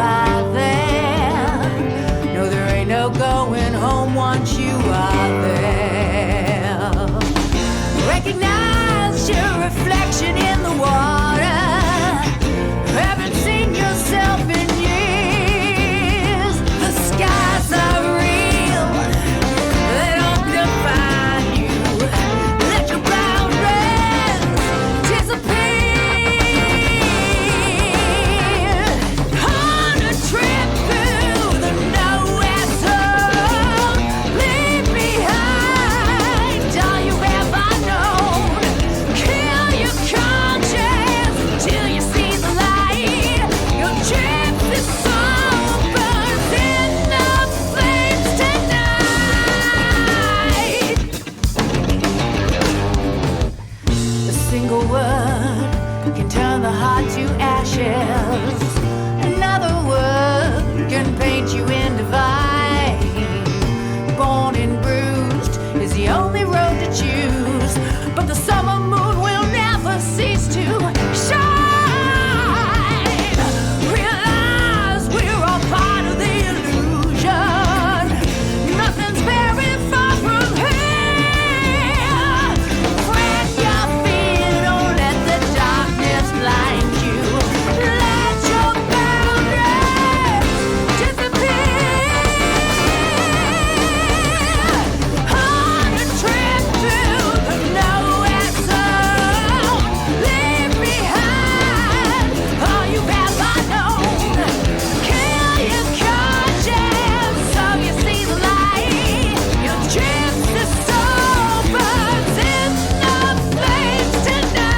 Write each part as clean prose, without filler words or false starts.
are there. No, there ain't no going home once you are there. Recognize your reflection in the water. Haven't seen yourself in years. The skies are real, they don't define you. Let your boundaries disappear. On a trip through the nowhere zone, leave behind all you've ever known. Kill your conscience till you see the light. Your gypsy soul burns in the flames tonight. A single word can turn the heart to ashes. Another word can paint you in divine. Born and bruised is the only road to choose. But the summer moon will never cease to shine. Realize we're all part of the illusion. Nothing's very far from here. Plant your feet, don't let the darkness blind you. Let your boundaries disappear. On a trip through the nowhere zone, leave behind all you've ever known. Kill your conscience so you see the light. Your gypsy soul burns in the flames tonight.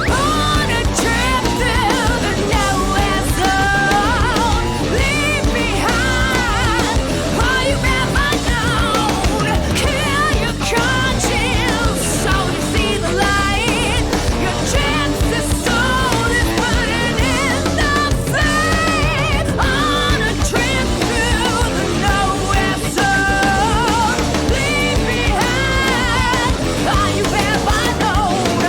On a trip through the nowhere zone, leave behind all you've ever known. Kill your conscience so you see the light. Your gypsy soul is burning in the flame. On a trip through the nowhere zone, leave behind all you've ever known.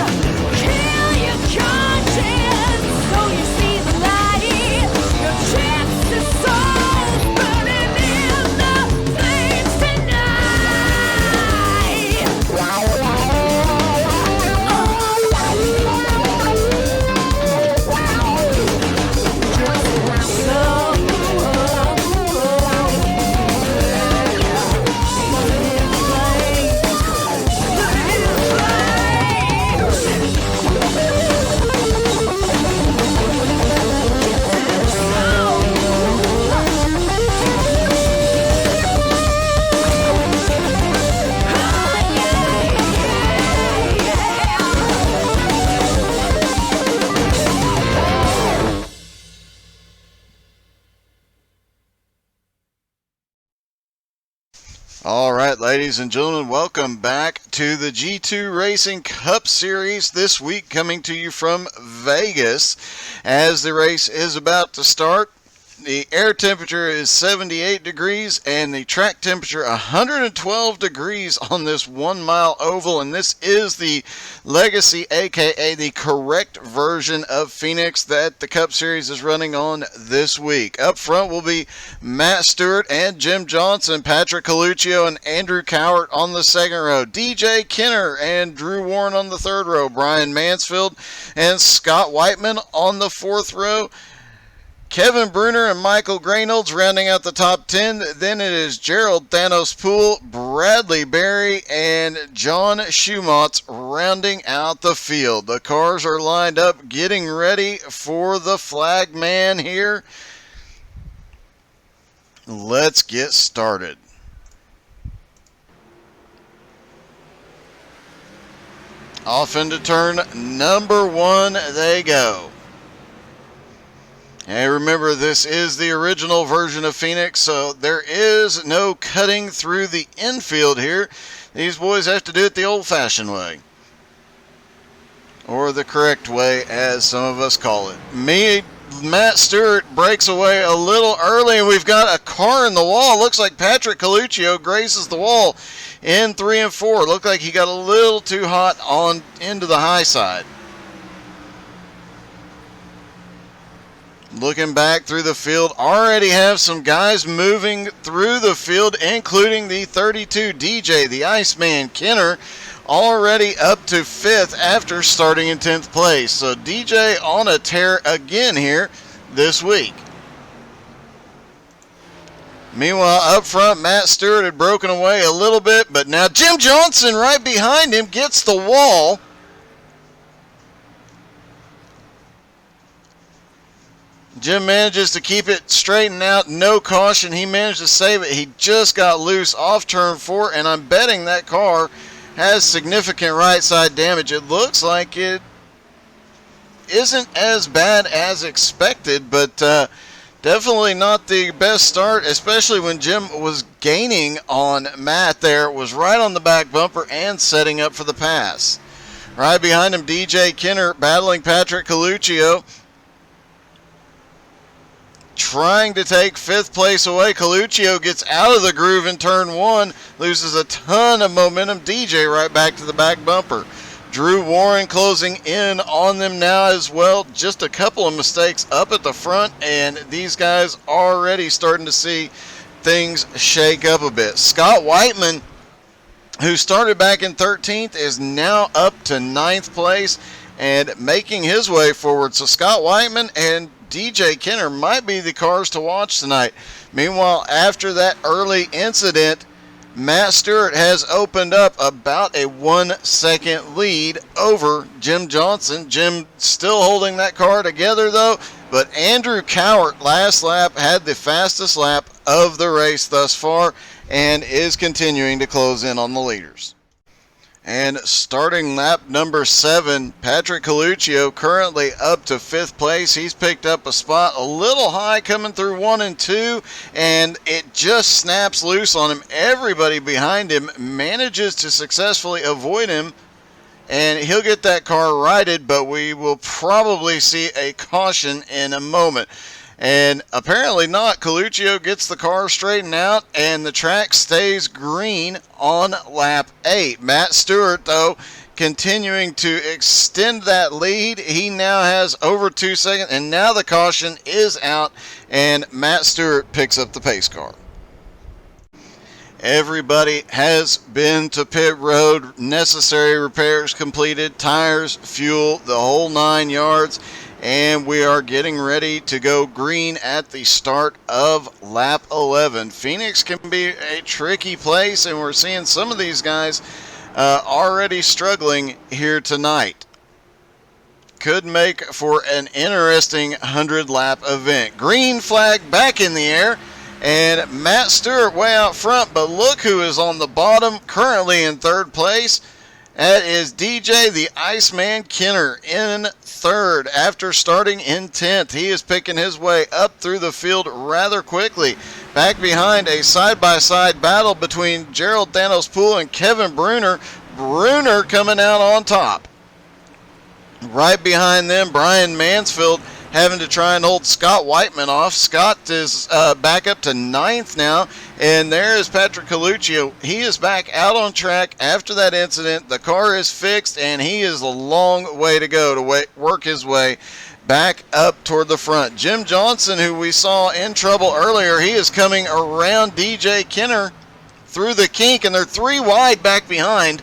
Kill your conscience so you see the light. Your gypsy soul's burning in the flames tonight. All right, ladies and gentlemen, welcome back to the G2 Racing Cup Series this week, coming to you from Vegas. As the race is about to start, the air temperature is 78 degrees and the track temperature 112 degrees on this 1 mile oval, and this is the Legacy, aka the correct version of Phoenix that the Cup Series is running on this week. Up front will be Matt Stewart and Jim Johnson, Patrick Coluccio and Andrew Cowart on the second row, DJ Kenner and Drew Warren on the third row, Brian Mansfield and Scott Whiteman on the fourth row, Kevin Bruner and Michael Graynolds rounding out the top 10. Then it is Gerald Thanos Poole, Bradley Berry, and John Schumotz rounding out the field. The cars are lined up, getting ready for the flag man here. Let's get started. Off into turn number 1 they go. And remember, this is the original version of Phoenix, so there is no cutting through the infield here. These boys have to do it the old-fashioned way. Or the correct way, as some of us call it. Matt Stewart breaks away a little early, and we've got a car in the wall. Looks like Patrick Coluccio graces the wall in 3 and 4. Looked like he got a little too hot on into the high side. Looking back through the field, already have some guys moving through the field, including the 32 DJ, the Iceman Kenner, already up to 5th after starting in 10th place. So DJ on a tear again here this week. Meanwhile, up front, Matt Stewart had broken away a little bit, but now Jim Johnson right behind him gets the wall. Jim manages to keep it straightened out, no caution. He managed to save it. He just got loose off turn 4, and I'm betting that car has significant right side damage. It looks like it isn't as bad as expected, but definitely not the best start, especially when Jim was gaining on Matt there. It was right on the back bumper and setting up for the pass. Right behind him, DJ Kenner battling Patrick Coluccio, trying to take 5th place away. Coluccio gets out of the groove in turn 1, loses a ton of momentum. DJ right back to the back bumper. Drew Warren closing in on them now as well. Just a couple of mistakes up at the front, and these guys already starting to see things shake up a bit. Scott Whiteman, who started back in 13th, is now up to 9th place and making his way forward. So Scott Whiteman and DJ Kenner might be the cars to watch tonight. Meanwhile, after that early incident, Matt Stewart has opened up about a 1-second lead over Jim Johnson. Jim still holding that car together though, but Andrew Cowart last lap had the fastest lap of the race thus far and is continuing to close in on the leaders. And starting lap number 7, Patrick Coluccio currently up to 5th place. He's picked up a spot a little high coming through 1 and 2, and it just snaps loose on him. Everybody behind him manages to successfully avoid him, and he'll get that car righted, but we will probably see a caution in a moment. And apparently not. Coluccio gets the car straightened out, and the track stays green on lap 8. Matt Stewart, though, continuing to extend that lead. He now has over 2 seconds, and now the caution is out, and Matt Stewart picks up the pace car. Everybody has been to pit road. Necessary repairs completed. Tires, fuel, the whole 9 yards. And we are getting ready to go green at the start of lap 11. Phoenix can be a tricky place, and we're seeing some of these guys already struggling here tonight. Could make for an interesting 100-lap event. Green flag back in the air, and Matt Stewart way out front, but look who is on the bottom, currently in 3rd place. That is DJ the Iceman Kenner in 3rd after starting in 10th. He is picking his way up through the field rather quickly. Back behind, a side-by-side battle between Gerald Thanos Poole and Kevin Bruner. Bruner coming out on top. Right behind them, Brian Mansfield having to try and hold Scott Whiteman off. Scott is back up to 9th now, and there is Patrick Coluccio. He is back out on track after that incident. The car is fixed, and he is a long way to go to work his way back up toward the front. Jim Johnson, who we saw in trouble earlier, he is coming around DJ Kenner through the kink, and they're 3 wide back behind.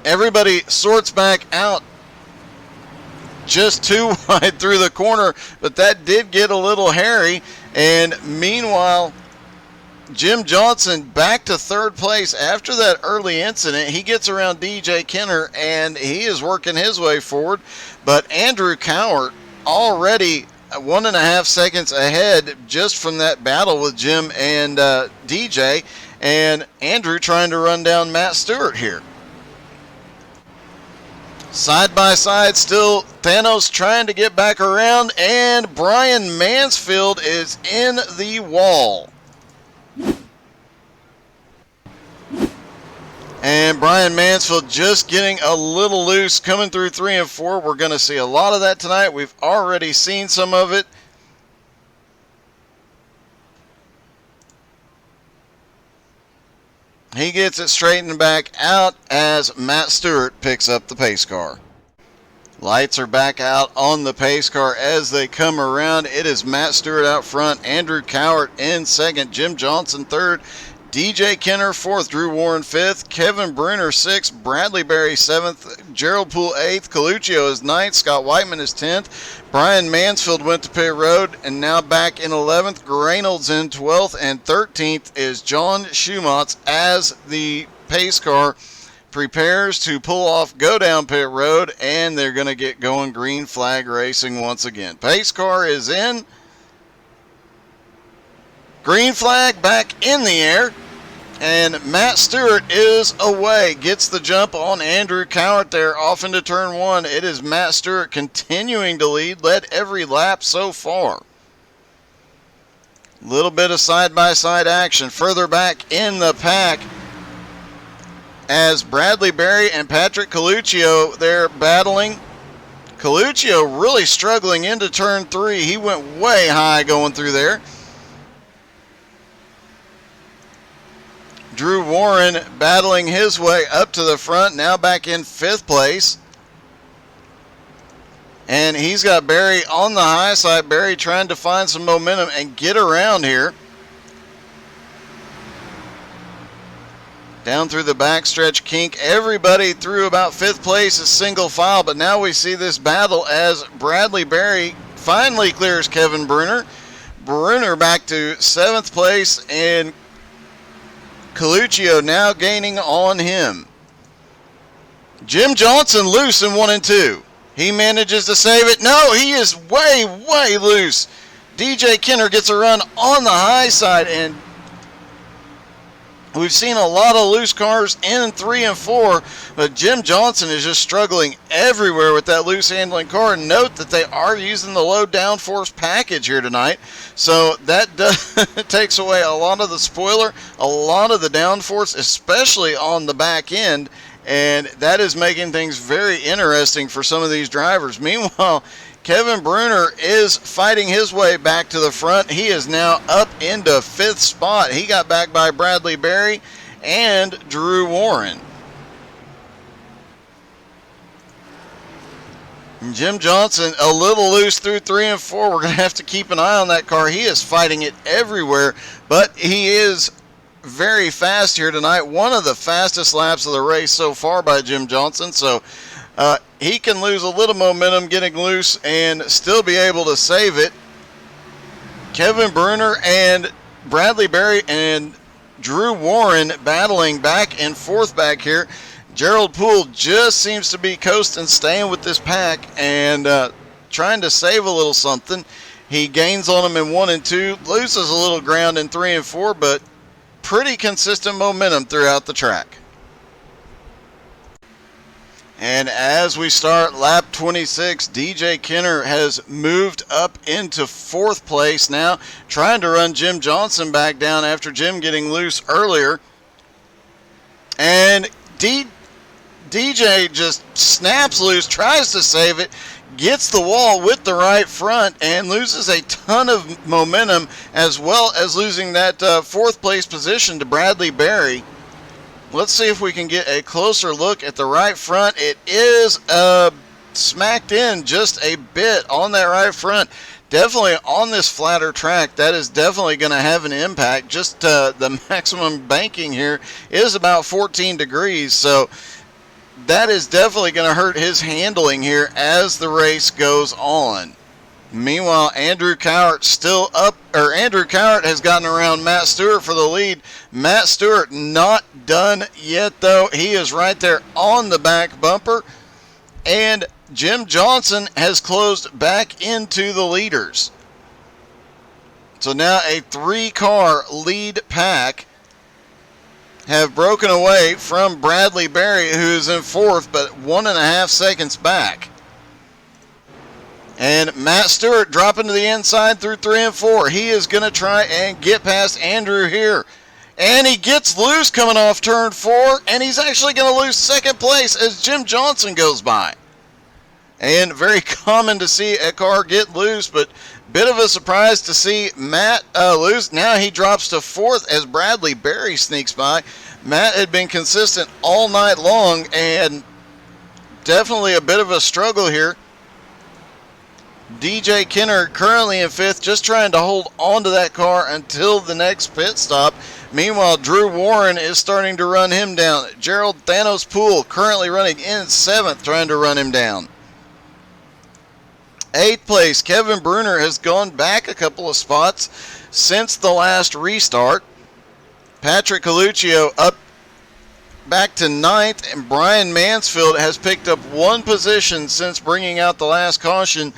Everybody sorts back out just 2 wide through the corner, but that did get a little hairy. And meanwhile, Jim Johnson back to 3rd place after that early incident. He gets around DJ Kenner, and he is working his way forward. But Andrew Cowart already 1.5 seconds ahead just from that battle with Jim and DJ, and Andrew trying to run down Matt Stewart here. Side by side still, Thanos trying to get back around, and Brian Mansfield is in the wall. And Brian Mansfield just getting a little loose, coming through 3 and 4. We're going to see a lot of that tonight. We've already seen some of it. He gets it straightened back out as Matt Stewart picks up the pace car. Lights are back out on the pace car as they come around. It is Matt Stewart out front, Andrew Cowart in second, Jim Johnson third, DJ Kenner fourth, Drew Warren fifth, Kevin Bruner sixth, Bradley Berry seventh, Gerald Poole eighth, Coluccio is ninth, Scott Whiteman is 10th, Brian Mansfield went to pit road and now back in 11th, Reynolds in 12th, and 13th is John Schumatz as the pace car prepares to pull off, go down pit road, and they're going to get going green flag racing once again. Pace car is in. Green flag back in the air, and Matt Stewart is away. Gets the jump on Andrew Cowart there off into turn 1. It is Matt Stewart continuing to lead, led every lap so far. Little bit of side-by-side action further back in the pack as Bradley Berry and Patrick Coluccio, they're battling. Coluccio really struggling into turn 3. He went way high going through there. Drew Warren battling his way up to the front, now back in 5th place. And he's got Berry on the high side. Berry trying to find some momentum and get around here. Down through the backstretch kink. Everybody through about 5th place is single file, but now we see this battle as Bradley Berry finally clears Kevin Bruner. Bruner back to 7th place, and Coluccio now gaining on him. Jim Johnson loose in 1 and 2. He manages to save it. No, he is way, way loose. DJ Kenner gets a run on the high side, and we've seen a lot of loose cars in 3 and 4, but Jim Johnson is just struggling everywhere with that loose handling car. Note that they are using the low downforce package here tonight, so that takes away a lot of the spoiler, a lot of the downforce, especially on the back end, and that is making things very interesting for some of these drivers. Meanwhile, Kevin Bruner is fighting his way back to the front. He is now up into 5th spot. He got back by Bradley Berry and Drew Warren. Jim Johnson a little loose through 3 and 4. We're going to have to keep an eye on that car. He is fighting it everywhere, but he is very fast here tonight. One of the fastest laps of the race so far by Jim Johnson, so he can lose a little momentum getting loose and still be able to save it. Kevin Bruner and Bradley Berry and Drew Warren battling back and forth back here. Gerald Poole just seems to be coasting, staying with this pack and trying to save a little something. He gains on them in 1 and 2, loses a little ground in 3 and 4, but pretty consistent momentum throughout the track. And as we start lap 26, DJ Kenner has moved up into 4th place now, trying to run Jim Johnson back down after Jim getting loose earlier. And DJ just snaps loose, tries to save it, gets the wall with the right front, and loses a ton of momentum, as well as losing that 4th place position to Bradley Berry. Let's see if we can get a closer look at the right front. It is smacked in just a bit on that right front. Definitely on this flatter track, that is definitely going to have an impact. Just the maximum banking here is about 14 degrees, so that is definitely going to hurt his handling here as the race goes on. Meanwhile, Andrew Cowart has gotten around Matt Stewart for the lead. Matt Stewart not done yet, though. He is right there on the back bumper. And Jim Johnson has closed back into the leaders. So now a 3-car lead pack have broken away from Bradley Berry, who is in fourth, but 1.5 seconds back. And Matt Stewart dropping to the inside through 3 and 4. He is going to try and get past Andrew here. And he gets loose coming off turn 4, and he's actually going to lose second place as Jim Johnson goes by. And very common to see a car get loose, but bit of a surprise to see Matt lose. Now he drops to fourth as Bradley Berry sneaks by. Matt had been consistent all night long, and definitely a bit of a struggle here. DJ Kenner currently in fifth, just trying to hold on to that car until the next pit stop. Meanwhile, Drew Warren is starting to run him down. Gerald Thanos Poole currently running in seventh, trying to run him down. Eighth place, Kevin Bruner has gone back a couple of spots since the last restart. Patrick Coluccio up back to ninth, and Brian Mansfield has picked up one position since bringing out the last caution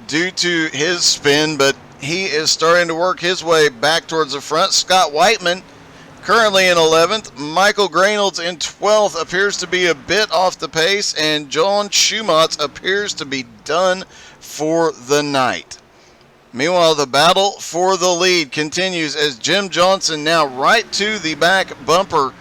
due to his spin, but he is starting to work his way back towards the front. Scott Whiteman currently in 11th. Michael Graynolds in 12th appears to be a bit off the pace, and John Schumatz appears to be done for the night. Meanwhile, the battle for the lead continues as Jim Johnson now right to the back bumper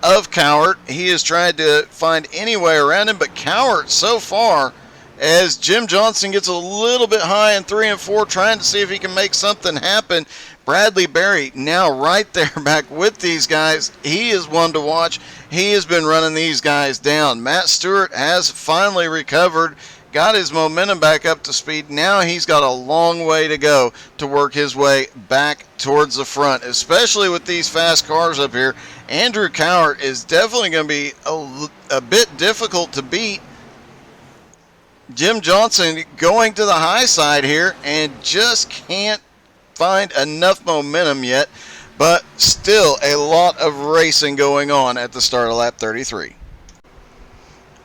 of Cowart. He has tried to find any way around him, but Cowart so far, as Jim Johnson gets a little bit high in 3 and 4, trying to see if he can make something happen. Bradley Berry now right there back with these guys. He is one to watch. He has been running these guys down. Matt Stewart has finally recovered, got his momentum back up to speed. Now he's got a long way to go to work his way back towards the front, especially with these fast cars up here. Andrew Cowart is definitely going to be a bit difficult to beat. Jim Johnson going to the high side here and just can't find enough momentum yet, but still a lot of racing going on at the start of lap 33.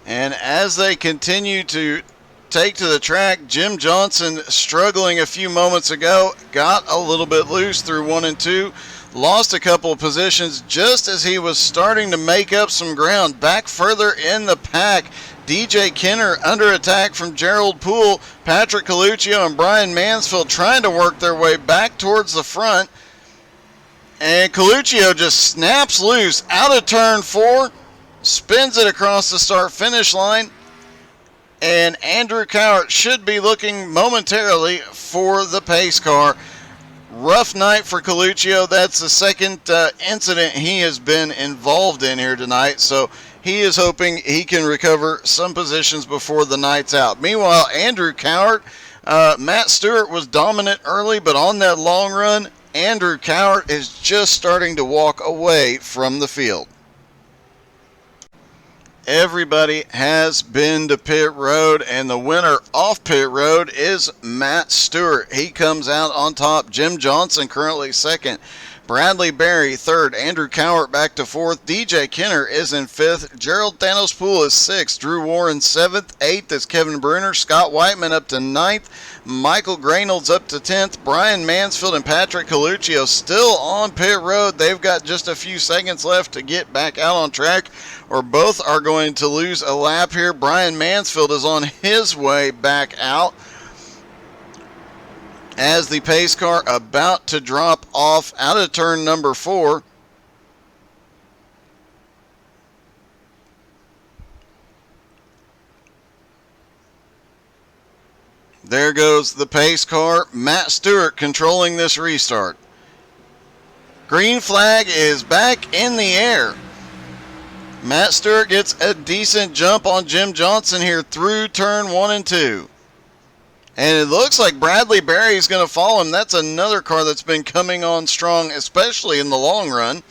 And as they continue to take to the track, Jim Johnson, struggling a few moments ago, got a little bit loose through 1 and 2, lost a couple of positions just as he was starting to make up some ground. Back further in the pack, DJ Kenner under attack from Gerald Poole, Patrick Coluccio and Brian Mansfield trying to work their way back towards the front. And Coluccio just snaps loose out of turn 4, spins it across the start-finish line, and Andrew Cowart should be looking momentarily for the pace car. Rough night for Coluccio. That's the second incident he has been involved in here tonight, so he is hoping he can recover some positions before the night's out. Meanwhile, Andrew Cowart, Matt Stewart was dominant early, but on that long run, Andrew Cowart is just starting to walk away from the field. Everybody has been to pit road, and the winner off pit road is Matt Stewart. He comes out on top. Jim Johnson currently second. Bradley Berry third. Andrew Cowart back to fourth. DJ Kenner is in fifth. Gerald Thanos Poole is sixth. Drew Warren seventh. Eighth is Kevin Bruner. Scott Whiteman up to ninth. Michael Graynolds up to 10th. Brian Mansfield and Patrick Coluccio still on pit road. They've got just a few seconds left to get back out on track, or both are going to lose a lap here. Brian Mansfield is on his way back out as the pace car about to drop off out of turn number 4. There goes the pace car. Matt Stewart controlling this restart. Green flag is back in the air. Matt Stewart gets a decent jump on Jim Johnson here through turn 1 and 2. And it looks like Bradley Berry is going to follow him. That's another car that's been coming on strong, especially in the long run.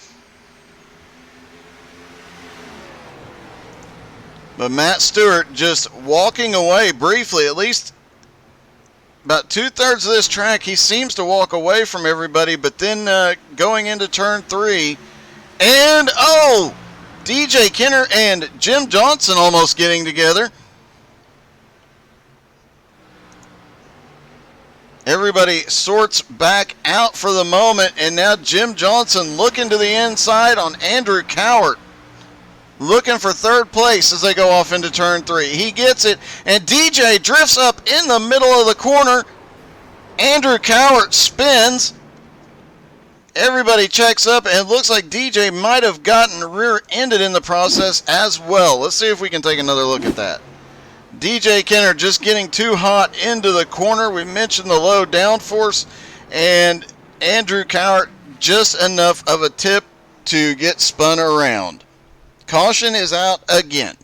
But Matt Stewart just walking away briefly, at least about 2/3 of this track, he seems to walk away from everybody, but then going into turn 3, and DJ Kenner and Jim Johnson almost getting together. Everybody sorts back out for the moment, and now Jim Johnson looking to the inside on Andrew Cowart, looking for third place as they go off into turn 3. He gets it, and DJ drifts up in the middle of the corner. Andrew Cowart spins. Everybody checks up, and it looks like DJ might have gotten rear-ended in the process as well. Let's see if we can take another look at that. DJ Kenner just getting too hot into the corner. We mentioned the low downforce, and Andrew Cowart just enough of a tip to get spun around. Caution is out again.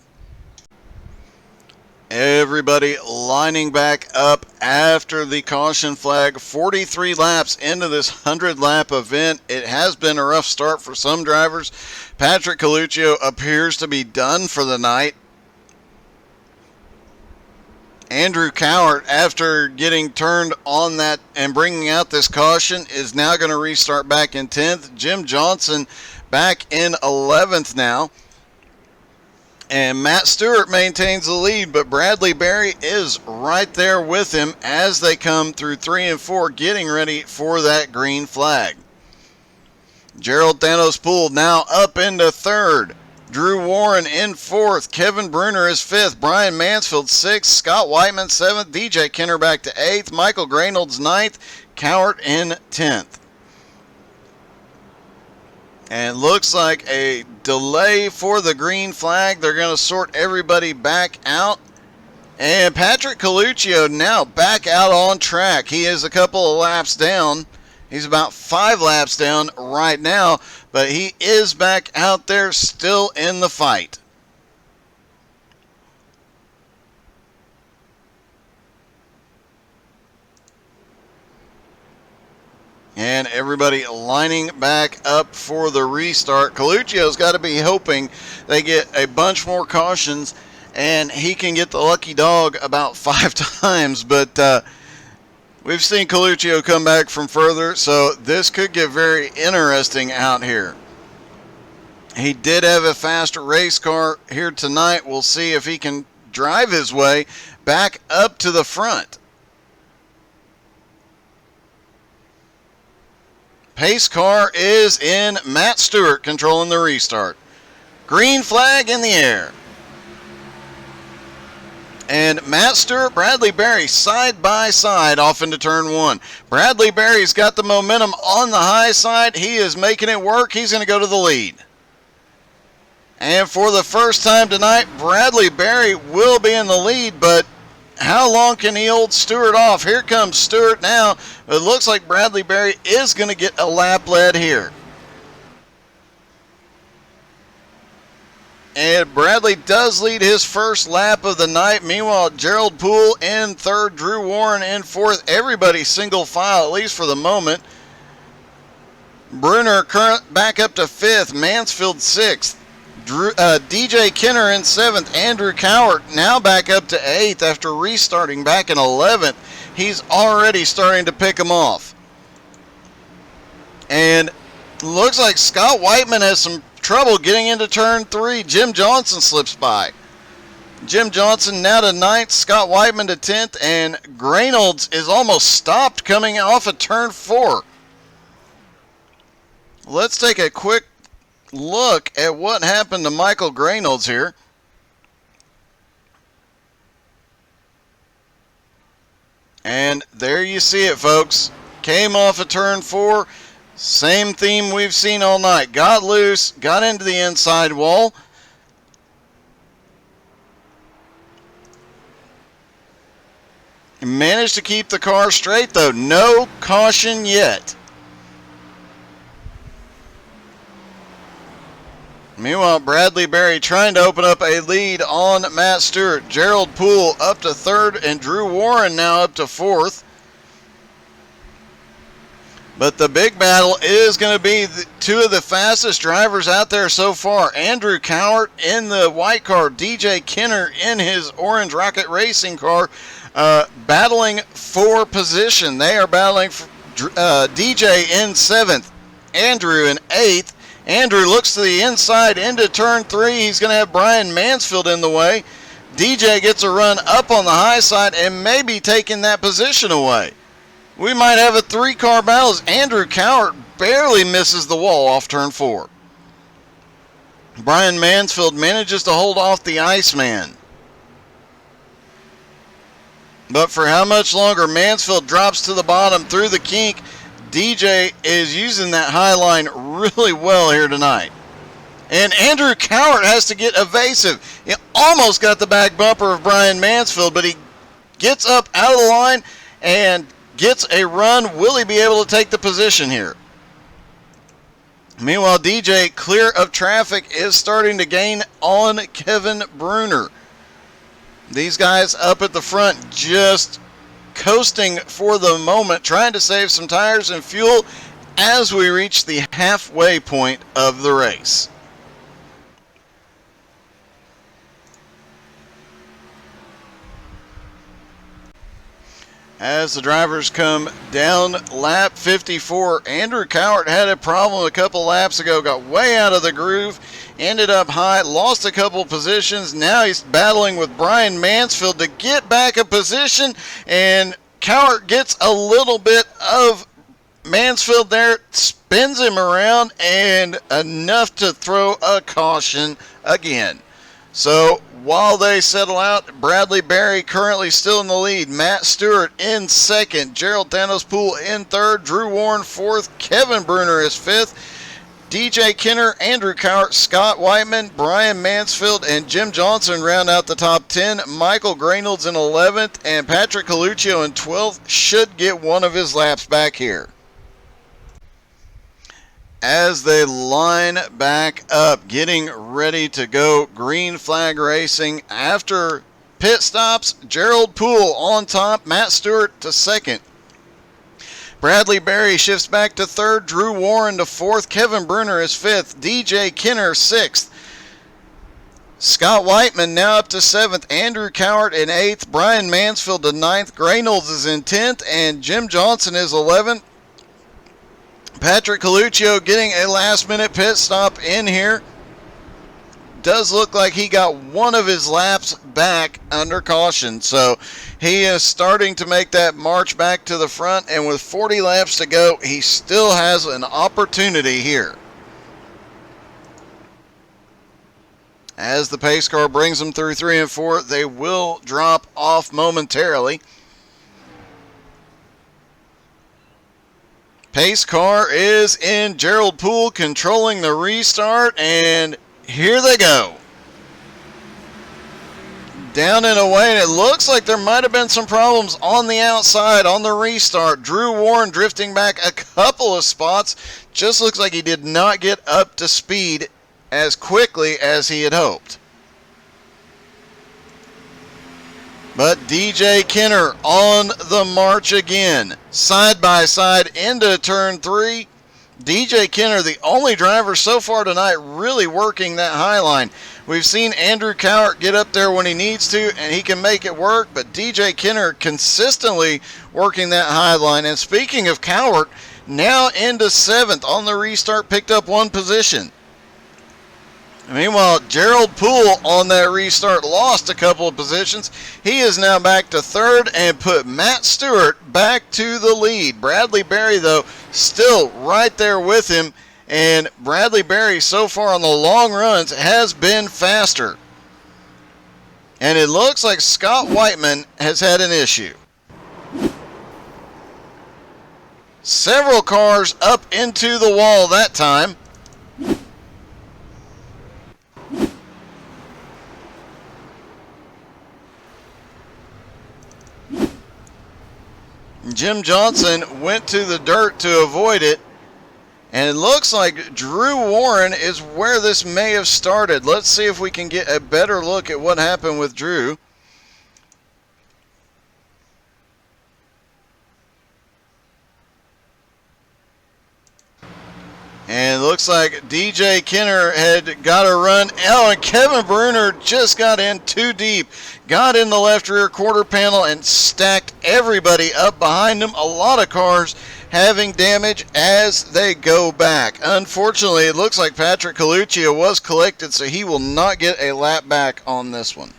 Everybody lining back up after the caution flag. 43 laps into this 100-lap event. It has been a rough start for some drivers. Patrick Coluccio appears to be done for the night. Andrew Cowart, after getting turned on that and bringing out this caution, is now going to restart back in 10th. Jim Johnson back in 11th now. And Matt Stewart maintains the lead, but Bradley Berry is right there with him as they come through 3 and 4, getting ready for that green flag. Gerald Thanos Poole now up into 3rd. Drew Warren in 4th. Kevin Bruner is 5th. Brian Mansfield 6th. Scott Whiteman 7th. DJ Kenner back to 8th. Michael Grainold's 9th. Cowart in 10th. And looks like a delay for the green flag. They're going to sort everybody back out. And Patrick Coluccio now back out on track. He is a couple of laps down. He's about 5 laps down right now, but he is back out there still in the fight. And everybody lining back up for the restart. Coluccio's got to be hoping they get a bunch more cautions and he can get the lucky dog about 5 times, but we've seen Coluccio come back from further, so this could get very interesting out here. He did have a fast race car here tonight. We'll see if he can drive his way back up to the front. Pace car is in. Matt Stewart controlling the restart. Green flag in the air. And Matt Stewart, Bradley Berry side by side off into turn 1. Bradley Berry's got the momentum on the high side. He is making it work. He's going to go to the lead. And for the first time tonight, Bradley Berry will be in the lead, but how long can he hold Stewart off? Here comes Stewart now. It looks like Bradley Berry is going to get a lap lead here. And Bradley does lead his first lap of the night. Meanwhile, Gerald Poole in 3rd, Drew Warren in 4th. Everybody single file, at least for the moment. Bruner back up to 5th. Mansfield 6th. DJ Kenner in 7th. Andrew Cowart now back up to 8th after restarting back in 11th. He's already starting to pick him off. And looks like Scott Whiteman has some trouble getting into turn 3. Jim Johnson slips by. Jim Johnson now to 9th. Scott Whiteman to 10th. And Grainold's is almost stopped coming off of turn 4. Let's take a quick look at what happened to Michael Grainold's here. And there you see it, folks. Came off of turn 4. Same theme we've seen all night. Got loose, got into the inside wall. Managed to keep the car straight, though. No caution yet. Meanwhile, Bradley Berry trying to open up a lead on Matt Stewart. Gerald Poole up to 3rd, and Drew Warren now up to 4th. But the big battle is going to be two of the fastest drivers out there so far. Andrew Cowart in the white car, DJ Kenner in his orange Rocket Racing car, battling for position. They are battling for DJ in 7th, Andrew in 8th. Andrew looks to the inside into turn 3. He's going to have Brian Mansfield in the way. DJ gets a run up on the high side and maybe taking that position away. We might have a 3-car battle as Andrew Cowart barely misses the wall off turn 4. Brian Mansfield manages to hold off the Iceman. But for how much longer? Mansfield drops to the bottom through the kink. DJ is using that high line really well here tonight. And Andrew Cowart has to get evasive. He almost got the back bumper of Brian Mansfield, but he gets up out of the line and gets a run. Will he be able to take the position here? Meanwhile, DJ, clear of traffic, is starting to gain on Kevin Bruner. These guys up at the front just coasting for the moment, trying to save some tires and fuel as we reach the halfway point of the race. As the drivers come down lap 54, Andrew Cowart had a problem a couple laps ago, got way out of the groove, ended up high, lost a couple positions. Now he's battling with Brian Mansfield to get back a position, and Cowart gets a little bit of Mansfield there, spins him around, and enough to throw a caution again. So while they settle out, Bradley Berry currently still in the lead. Matt Stewart in second. Gerald Thanospool in third. Drew Warren fourth. Kevin Bruner is fifth. DJ Kenner, Andrew Cowart, Scott Whiteman, Brian Mansfield, and Jim Johnson round out the top 10. Michael Greenolds in 11th, and Patrick Coluccio in 12th should get one of his laps back here. As they line back up, getting ready to go green flag racing. After pit stops, Gerald Poole on top, Matt Stewart to second. Bradley Berry shifts back to third, Drew Warren to fourth, Kevin Bruner is fifth, DJ Kenner sixth. Scott Whiteman now up to seventh, Andrew Cowart in eighth, Brian Mansfield to ninth, Greenolds is in 10th, and Jim Johnson is 11th. Patrick Coluccio getting a last-minute pit stop in here. Does look like he got one of his laps back under caution. So he is starting to make that march back to the front. And with 40 laps to go, he still has an opportunity here. As the pace car brings them through 3 and 4, they will drop off momentarily. Pace car is in. Gerald Poole controlling the restart, and here they go. Down and away, and it looks like there might have been some problems on the outside on the restart. Drew Warren drifting back a couple of spots. Just looks like he did not get up to speed as quickly as he had hoped. But DJ Kenner on the march again. Side by side into turn 3. DJ Kenner, the only driver so far tonight really working that high line. We've seen Andrew Cowart get up there when he needs to, and he can make it work. But DJ Kenner consistently working that high line. And speaking of Cowart, now into 7th on the restart, picked up one position. Meanwhile, Gerald Poole on that restart lost a couple of positions. He is now back to 3rd and put Matt Stewart back to the lead. Bradley Berry, though, still right there with him. And Bradley Berry, so far on the long runs, has been faster. And it looks like Scott Whiteman has had an issue. Several cars up into the wall that time. Jim Johnson went to the dirt to avoid it, and it looks like Drew Warren is where this may have started. Let's see if we can get a better look at what happened with Drew. And it looks like DJ Kenner had got a run. Oh, and Kevin Bruner just got in too deep. Got in the left rear quarter panel and stacked everybody up behind him. A lot of cars having damage as they go back. Unfortunately, it looks like Patrick Coluccio was collected, so he will not get a lap back on this one.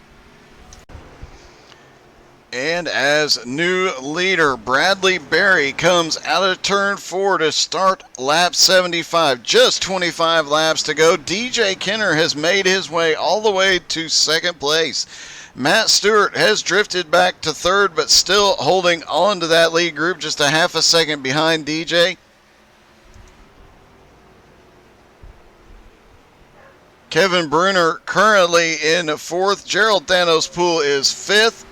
And as new leader, Bradley Berry comes out of turn 4 to start lap 75. Just 25 laps to go. DJ Kenner has made his way all the way to second place. Matt Stewart has drifted back to third, but still holding on to that lead group, just a half a second behind DJ. Kevin Bruner currently in fourth. Gerald Thanos Poole is fifth.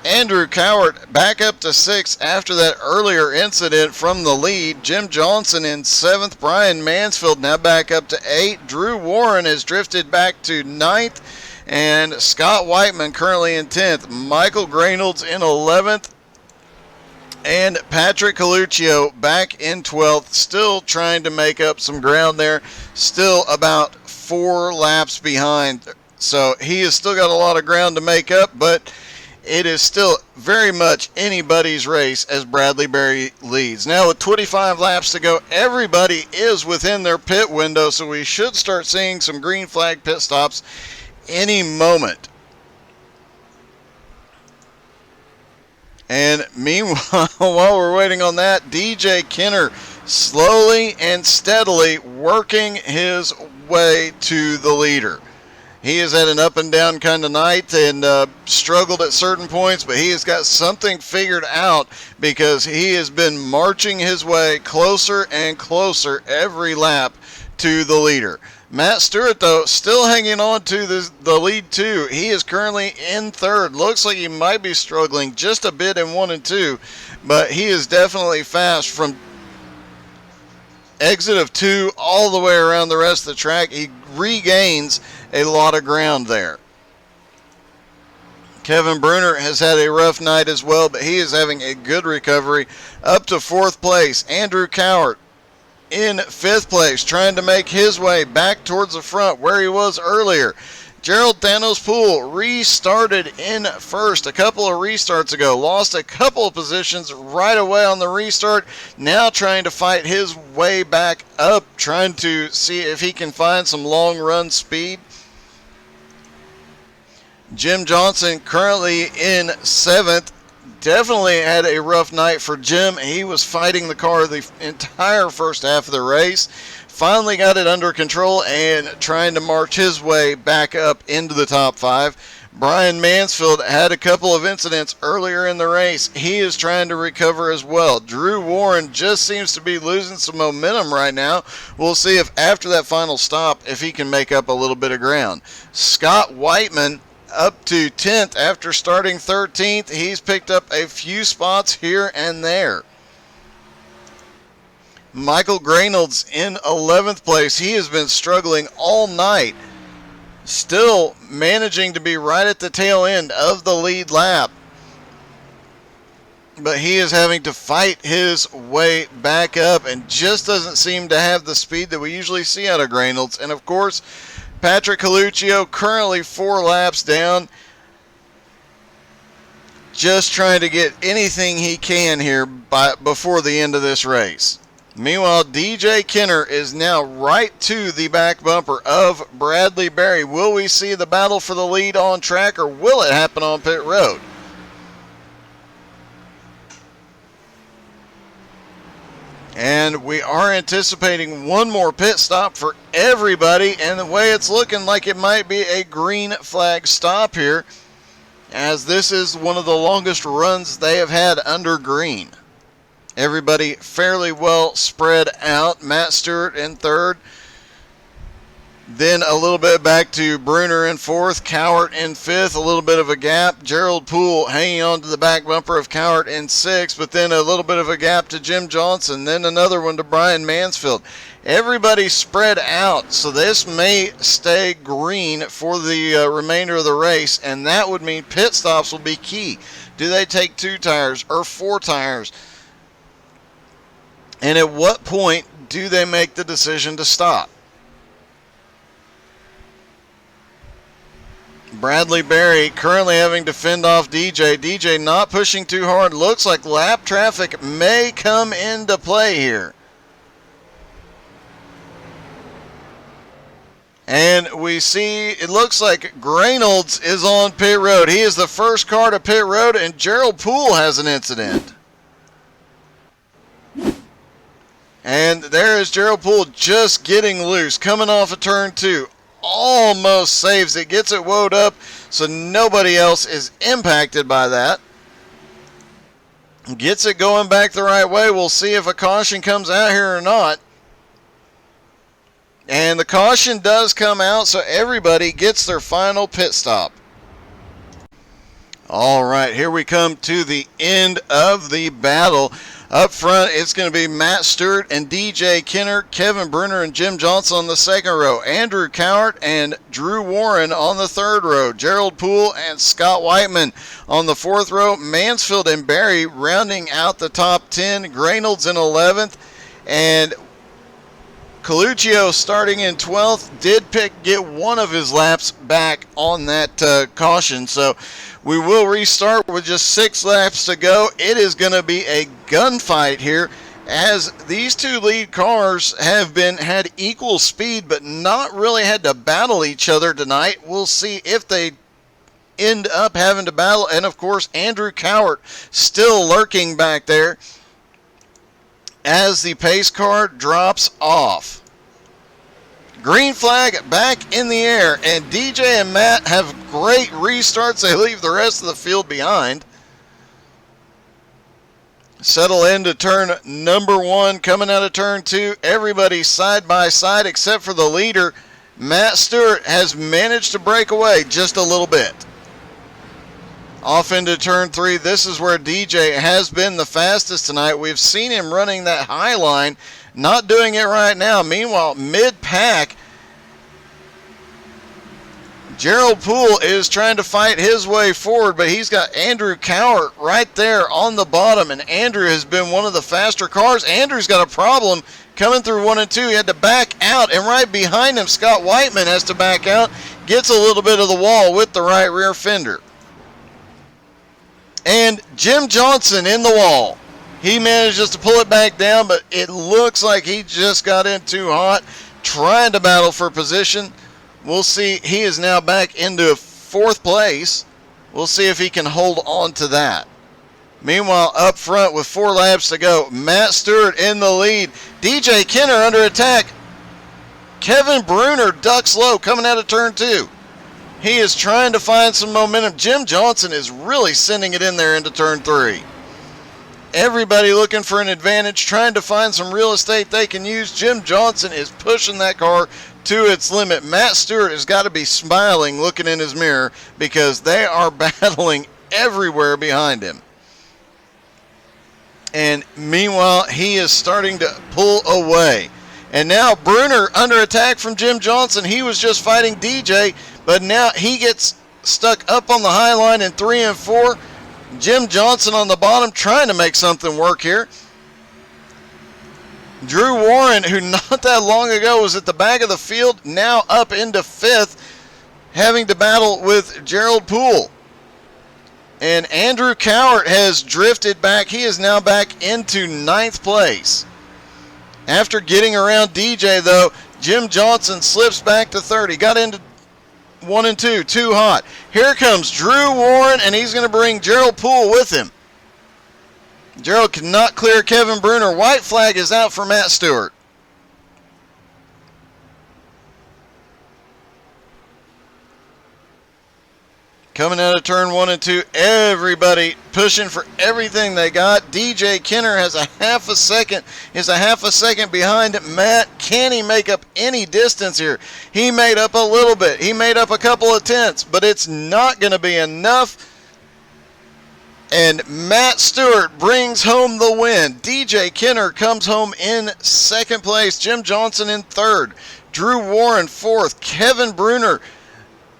Andrew Cowart back up to sixth after that earlier incident from the lead. Jim Johnson in seventh. Brian Mansfield now back up to eighth. Drew Warren has drifted back to ninth. And Scott Whiteman currently in 10th. Michael Graynolds in 11th. And Patrick Coluccio back in 12th. Still trying to make up some ground there. Still about 4 laps behind. So he has still got a lot of ground to make up, but it is still very much anybody's race as Bradley Berry leads. Now with 25 laps to go, everybody is within their pit window, so we should start seeing some green flag pit stops any moment. And meanwhile, while we're waiting on that, DJ Kenner slowly and steadily working his way to the leader. He has had an up and down kind of night and struggled at certain points, but he has got something figured out because he has been marching his way closer and closer every lap to the leader. Matt Stewart, though, still hanging on to the lead too. He is currently in third. Looks like he might be struggling just a bit in 1 and 2, but he is definitely fast from exit of 2 all the way around the rest of the track. He regains a lot of ground there. Kevin Bruner has had a rough night as well, but he is having a good recovery. Up to 4th place, Andrew Cowart in 5th place, trying to make his way back towards the front where he was earlier. Gerald Thanos Poole restarted in first a couple of restarts ago. Lost a couple of positions right away on the restart. Now trying to fight his way back up, trying to see if he can find some long run speed. Jim Johnson currently in 7th. Definitely had a rough night for Jim. He was fighting the car the entire first half of the race. Finally got it under control and trying to march his way back up into the top 5. Brian Mansfield had a couple of incidents earlier in the race. He is trying to recover as well. Drew Warren just seems to be losing some momentum right now. We'll see if after that final stop, if he can make up a little bit of ground. Scott Whiteman up to 10th after starting 13th. He's picked up a few spots here and there. Michael Graynolds in 11th place. He has been struggling all night, still managing to be right at the tail end of the lead lap, but he is having to fight his way back up and just doesn't seem to have the speed that we usually see out of Graynolds. And of course, Patrick Coluccio currently 4 laps down, just trying to get anything he can here before the end of this race. Meanwhile, DJ Kenner is now right to the back bumper of Bradley Berry. Will we see the battle for the lead on track, or will it happen on pit road? And we are anticipating one more pit stop for everybody, and the way it's looking like it might be a green flag stop here, as this is one of the longest runs they have had under green. Everybody fairly well spread out. Matt Stewart in 3rd. Then a little bit back to Bruner in 4th. Cowart in 5th. A little bit of a gap. Gerald Poole hanging on to the back bumper of Cowart in 6th. But then a little bit of a gap to Jim Johnson. Then another one to Brian Mansfield. Everybody spread out. So this may stay green for the remainder of the race. And that would mean pit stops will be key. Do they take 2 tires or 4 tires? And at what point do they make the decision to stop? Bradley Berry currently having to fend off DJ. DJ not pushing too hard. Looks like lap traffic may come into play here, And we see, it looks like Reynolds is on pit road. He is the first car to pit road, and Gerald Poole has an incident. And there is Gerald Poole just getting loose, coming off of turn 2. Almost saves it, gets it woed up so nobody else is impacted by that. Gets it going back the right way. We'll see if a caution comes out here or not. And the caution does come out, so everybody gets their final pit stop. All right, here we come to the end of the battle. Up front, it's going to be Matt Stewart and DJ Kenner, Kevin Bruner and Jim Johnson on the second row, Andrew Cowart and Drew Warren on the third row, Gerald Poole and Scott Whiteman on the fourth row, Mansfield and Barry rounding out the top 10, Reynolds in 11th, and Coluccio starting in 12th did get one of his laps back on that caution, so we will restart with just 6 laps to go. It is going to be a gunfight here as these two lead cars have had equal speed but not really had to battle each other tonight. We'll see if they end up having to battle, and of course Andrew Cowart still lurking back there as the pace car drops off. Green flag back in the air, and DJ and Matt have great restarts. They leave the rest of the field behind. Settle into turn number 1, coming out of turn 2. Everybody side by side except for the leader. Matt Stewart has managed to break away just a little bit. Off into turn 3. This is where DJ has been the fastest tonight. We've seen him running that high line, not doing it right now. Meanwhile, mid-pack, Gerald Poole is trying to fight his way forward, but he's got Andrew Cowart right there on the bottom, and Andrew has been one of the faster cars. Andrew's got a problem coming through 1 and 2. He had to back out, and right behind him, Scott Whiteman has to back out, gets a little bit of the wall with the right rear fender. And Jim Johnson in the wall. He manages to pull it back down, but it looks like he just got in too hot, trying to battle for position. We'll see. He is now back into 4th place. We'll see if he can hold on to that. Meanwhile, up front with 4 laps to go, Matt Stewart in the lead. DJ Kenner under attack. Kevin Bruner ducks low coming out of turn 2. He is trying to find some momentum. Jim Johnson is really sending it in there into turn 3. Everybody looking for an advantage, trying to find some real estate they can use. Jim Johnson is pushing that car to its limit. Matt Stewart has got to be smiling looking in his mirror because they are battling everywhere behind him. And meanwhile, he is starting to pull away. And now Bruner under attack from Jim Johnson. He was just fighting DJ, but now he gets stuck up on the high line in 3 and 4. Jim Johnson on the bottom trying to make something work here. Drew Warren, who not that long ago was at the back of the field, now up into 5th, having to battle with Gerald Poole. And Andrew Cowart has drifted back. He is now back into 9th place. After getting around DJ, though, Jim Johnson slips back to 3rd. He got into 1 and 2, too hot. Here comes Drew Warren, and he's going to bring Gerald Poole with him. Gerald cannot clear Kevin Bruner. White flag is out for Matt Stewart. Coming out of turn 1 and 2, everybody pushing for everything they got. DJ Kenner has a half a second behind Matt. Can he make up any distance here? He made up a little bit. He made up a couple of tenths, but it's not going to be enough. And Matt Stewart brings home the win. DJ Kenner comes home in 2nd place. Jim Johnson in 3rd. Drew Warren 4th. Kevin Bruner,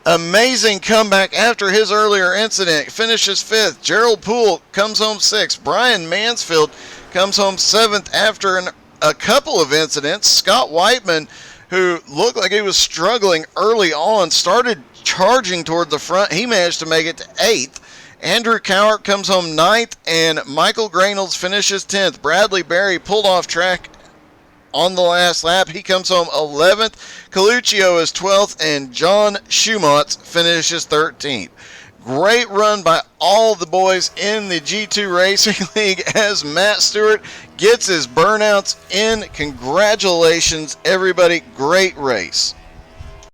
amazing comeback after his earlier incident, finishes 5th. Gerald Poole comes home 6th. Brian Mansfield comes home 7th after a couple of incidents. Scott Whiteman, who looked like he was struggling early on, started charging toward the front. He managed to make it to 8th. Andrew Cowart comes home 9th, and Michael Reynolds finishes 10th. Bradley Berry pulled off track on the last lap. He comes home 11th. Coluccio is 12th, and John Schumats finishes 13th. Great run by all the boys in the G2 Racing League as Matt Stewart gets his burnouts in. Congratulations, everybody. Great race.